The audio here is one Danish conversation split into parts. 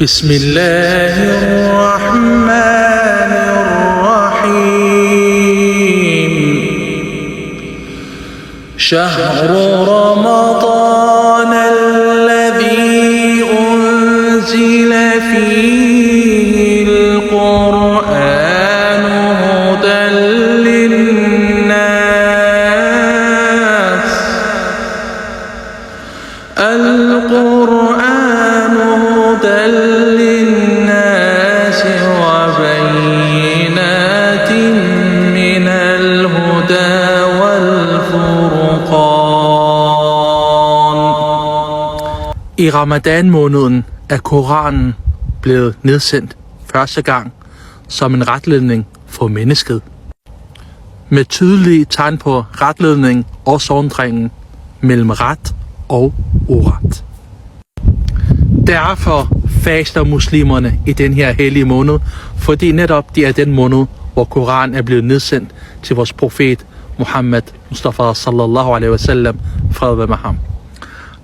بسم الله الرحمن الرحيم شهر رمضان الذي أنزل فيه القرآن هدى للناس القرآن هدى للناس وبينات من الهدى والفرقان. I Ramadan-måneden er Koranen blevet nedsendt første gang som en retledning for mennesket. Med tydelige tegn på retledning og sondringen mellem ret og uret. Derfor faster muslimerne i den her hellige måned, fordi netop det er den måned, hvor Koranen er blevet nedsendt til vores profet Muhammad Mustafa sallallahu alaihi wasallam, fred være med ham.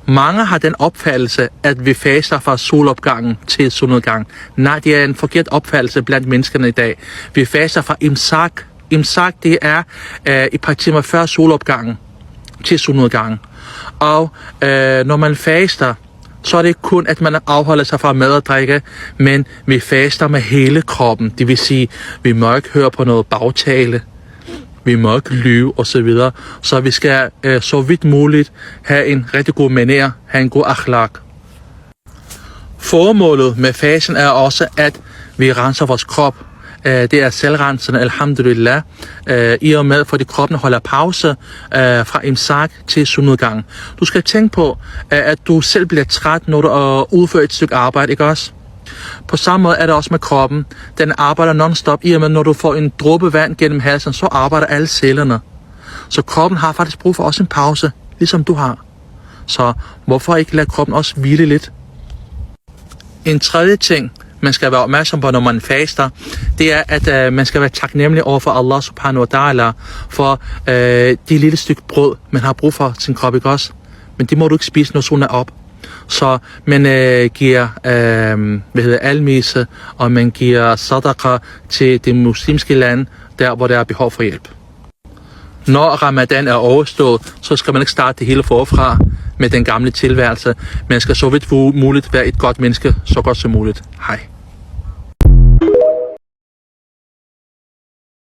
Mange har den opfattelse, at vi faster fra solopgangen til solnedgang. Nej, det er en forkert opfattelse blandt menneskerne i dag. Vi faster fra imsak. Imsak, det er et par timer før solopgangen til solnedgangen. Og når man faster, så er det ikke kun, at man afholder sig fra mad og drikke, men vi faster med hele kroppen. Det vil sige, vi må ikke høre på noget bagtale, vi må ikke lyve osv. Så vi skal så vidt muligt have en rigtig god manér, have en god akhlaq. Formålet med fasten er også, at vi renser vores krop. Det er selvrensende, alhamdulillah, i og med, fordi kroppen holder pause fra imsak til solnedgang. Du skal tænke på, at du selv bliver træt, når du udfører et stykke arbejde, ikke også? På samme måde er det også med kroppen. Den arbejder non-stop, i og med, når du får en dråbe vand gennem halsen, så arbejder alle cellerne. Så kroppen har faktisk brug for også en pause, ligesom du har. Så hvorfor ikke lade kroppen også hvile lidt? En tredje ting, man skal være opmærksom på, når man faster, det er, at man skal være taknemmelig over for Allah subhanahu wa ta'ala for det lille stykke brød, man har brug for sin krop, ikke også? Men det må du ikke spise, når solen er op. Så man giver almise, og man giver sadaqa til det muslimske land, der hvor der er behov for hjælp. Når Ramadan er overstået, så skal man ikke starte det hele forfra med den gamle tilværelse. Man skal så vidt muligt være et godt menneske, så godt som muligt. Hej.